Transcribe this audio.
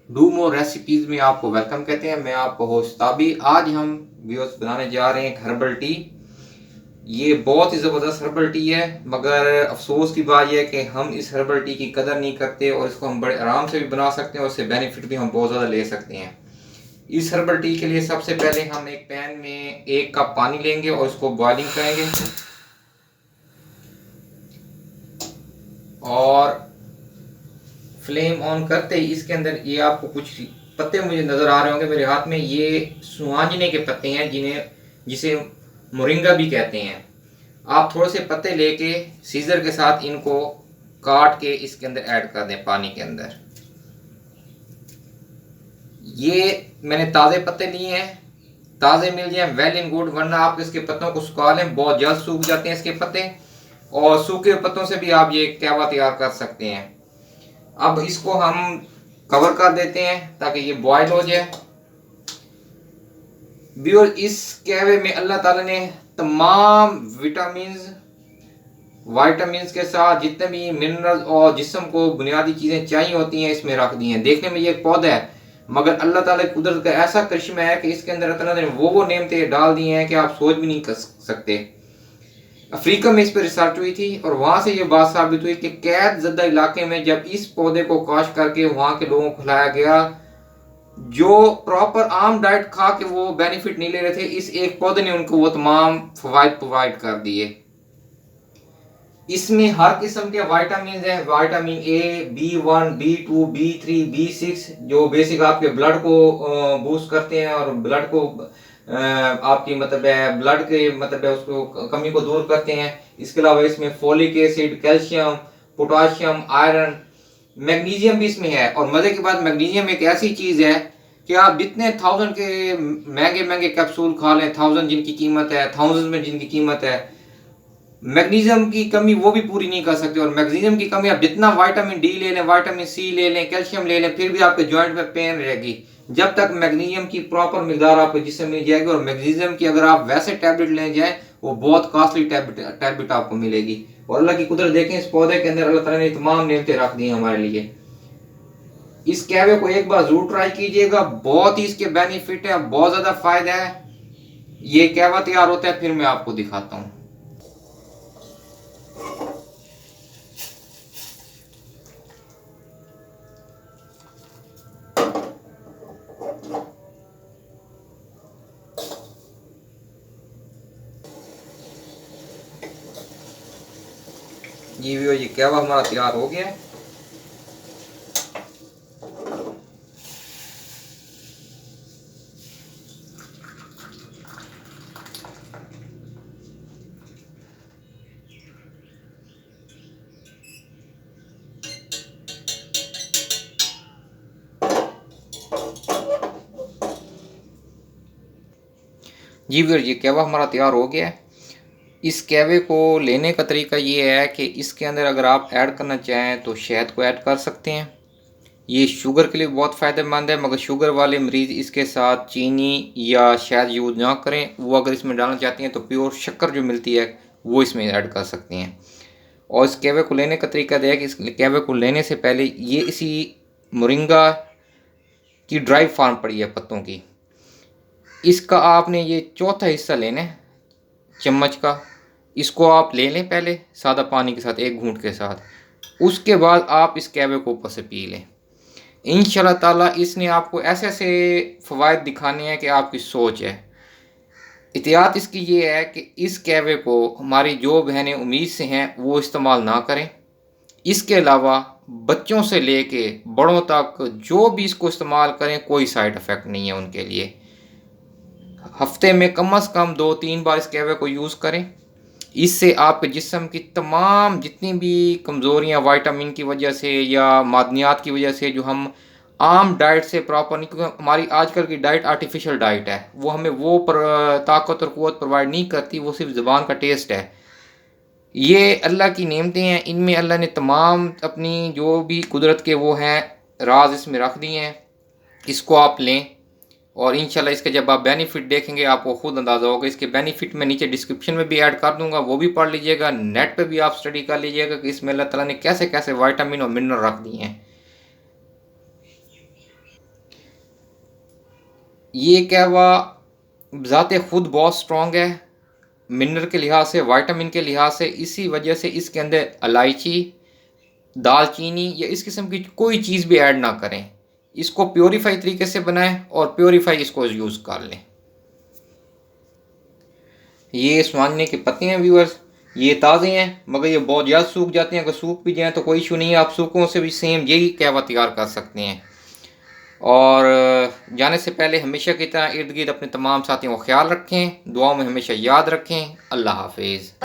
Do more recipes में आपको welcome कहते हैं। मैं आपको होस्ट ताबी। आज हम व्यूअर्स बनाने जा रहे हैं हर्बल टी। ये बहुत ही ज़बरदस्त हर्बल टी है, मगर अफसोस की बात यह है कि हम इस हर्बल टी की कदर नहीं करते और इसको हम बड़े आराम से भी बना सकते हैं और इससे बेनिफिट भी हम बहुत ज़्यादा ले सकते हैं। इस हर्बल टी के लिए सबसे पहले हम एक पैन में 1 कप पानी लेंगे और इसको बॉइलिंग करेंगे। और फ्लेम ऑन करते ही इसके अंदर ये आपको कुछ पत्ते मुझे नज़र आ रहे होंगे मेरे हाथ में। ये सुहांजने के पत्ते हैं, जिसे मोरिंगा भी कहते हैं। आप थोड़े से पत्ते लेके सीजर के साथ इनको काट के इसके अंदर ऐड कर दें पानी के अंदर। ये मैंने ताज़े पत्ते लिए हैं, ताज़े मिल जाए वेल इन गुड, वरना आप इसके पत्तों को सुखा लें, बहुत जल्द सूख जाते हैं इसके पत्ते। और सूखे पत्तों से भी आप ये कहवा तैयार कर सकते हैं। अब इसको हम कवर कर देते हैं ताकि ये बॉयल हो जाए। व्यूअर, इस कहवे में अल्लाह ताला ने तमाम वाइटामिन के साथ जितने भी मिनरल्स और जिस्म को बुनियादी चीज़ें चाहिए होती हैं इसमें रख दी हैं। देखने में ये एक पौधा है, मगर अल्लाह ताला की कुदरत का ऐसा करिश्मा है कि इसके अंदर अल्लाह ने वो नेमतें डाल दी हैं कि आप सोच भी नहीं कर सकते। अफ्रीका में इस पर रिसर्च हुई थी और वहां से ये बात साबित हुई कि कैद ज़दा इलाके में जब इस पौधे को काश्त करके वहां के लोगों को खिलाया गया, जो प्रॉपर आम डाइट खा के वो बेनिफिट नहीं ले रहे थे, इस एक पौधे ने उनको वो तमाम फवायद प्रोवाइड कर दिए। इसमें हर किस्म के वाइटामिन हैं, vitamin A, B1, B2, B3, B6, जो बेसिक आपके ब्लड को बूस्ट करते हैं और ब्लड को आपकी मतलब है ब्लड के मतलब है उसको कमी को दूर करते हैं। इसके अलावा इसमें folic acid, calcium, potassium, iron, magnesium भी इसमें है। और मजे की बात, मैग्नीशियम एक ऐसी चीज है कि आप जितने 1000 के महंगे महंगे कैप्सूल खा लें, 1000 जिनकी कीमत है, 1000 में जिनकी कीमत है, मैग्नीशियम की कमी वो भी पूरी नहीं कर सकते। और मैग्नीशियम की कमी आप जितना विटामिन डी ले लें, विटामिन सी ले लें, कैल्शियम ले लें, फिर भी आपके जॉइंट में पेन रहेगी जब तक मैग्नीशियम की प्रॉपर मिकदार आपको जिससे मिल जाएगी। और मैग्नीशियम की अगर आप वैसे टैबलेट ले जाए, वो बहुत कॉस्टली टैबलेट आपको मिलेगी। और अल्लाह की कुदरत देखें, इस पौधे के अंदर अल्लाह ताला ने तमाम नेमतें रख दी हैं हमारे लिए। इस कहवे को एक बार जरूर ट्राई कीजिएगा, बहुत ही इसके बेनिफिट है, बहुत ज्यादा फायदा है। ये कहवा तैयार होता है, फिर मैं आपको दिखाता हूँ। ये कहवा हमारा तैयार हो गया है। जी वीर, ये कहवा हमारा तैयार हो गया है। इस कहवे को लेने का तरीका ये है कि इसके अंदर अगर आप ऐड करना चाहें तो शहद को ऐड कर सकते हैं। ये शुगर के लिए बहुत फ़ायदेमंद है, मगर शुगर वाले मरीज़ इसके साथ चीनी या शहद यूज़ ना करें। वो अगर इसमें डालना चाहते हैं तो प्योर शक्कर जो मिलती है वो इसमें ऐड कर सकते हैं। और इस कहवे को लेने का तरीका यह है कि इस कहवे को लेने से पहले ये इसी मोरिंगा की ड्राई फार्म पड़ी है पत्तों की, इसका आपने ये चौथा हिस्सा लेना है चम्मच का। इसको आप ले लें पहले सादा पानी के साथ, एक घूंट के साथ। उसके बाद आप इस कहवे को ऊपर से पी लें। इंशाल्लाह ताला इसने आपको ऐसे ऐसे फ़वाइद दिखाने हैं कि आपकी सोच है। एहतियात इसकी ये है कि इस कहवे को हमारी जो बहनें उम्मीद से हैं वो इस्तेमाल ना करें। इसके अलावा बच्चों से लेके बड़ों तक जो भी इसको इस्तेमाल करें, कोई साइड इफ़ेक्ट नहीं है उनके लिए। हफ्ते में कम से कम 2-3 बार इस कहवे को यूज़ करें। इससे आपके जिस्म की तमाम जितनी भी कमज़ोरियाँ विटामिन की वजह से या मादनियात की वजह से, जो हम आम डाइट से प्रॉपर नहीं, क्योंकि हमारी आजकल की डाइट आर्टिफिशियल डाइट है, वो हमें वो ताकत और क़ुव्वत प्रोवाइड नहीं करती, वो सिर्फ ज़ुबान का टेस्ट है। ये अल्लाह की नेमतें हैं, इनमें अल्लाह ने तमाम अपनी जो भी कुदरत के वो हैं राज इसमें रख दिए हैं। इसको आप लें और इंशाल्लाह इसके जब आप बेनिफिट देखेंगे आपको खुद अंदाज़ा होगा। इसके बेनिफिट मैं नीचे डिस्क्रिप्शन में भी ऐड कर दूंगा, वो भी पढ़ लीजिएगा। नेट पे भी आप स्टडी कर लीजिएगा कि इसमें अल्लाह ताला ने कैसे कैसे विटामिन और मिनरल रख दिए हैं। ये कहवा ज़ाते ख़ुद बहुत स्ट्रॉन्ग है, मिनरल के लिहाज से, विटामिन के लिहाज से। इसी वजह से इसके अंदर इलायची, दालचीनी या इस किस्म की कोई चीज़ भी ऐड ना करें। इसको प्योरीफाई तरीके से बनाएं और प्योरीफाई इसको यूज़ कर लें। ये स्वांजने के पत्ते हैं व्यूअर्स, ये ताज़े हैं मगर ये बहुत ज़्यादा सूख जाते हैं। अगर सूख भी जाएँ तो कोई इशू नहीं है, आप सूखों से भी सेम यही कहवा तैयार कर सकते हैं। और जाने से पहले हमेशा की तरह इर्द गिर्द अपने तमाम साथियों का ख्याल रखें, दुआओं में हमेशा याद रखें। अल्लाह हाफिज़।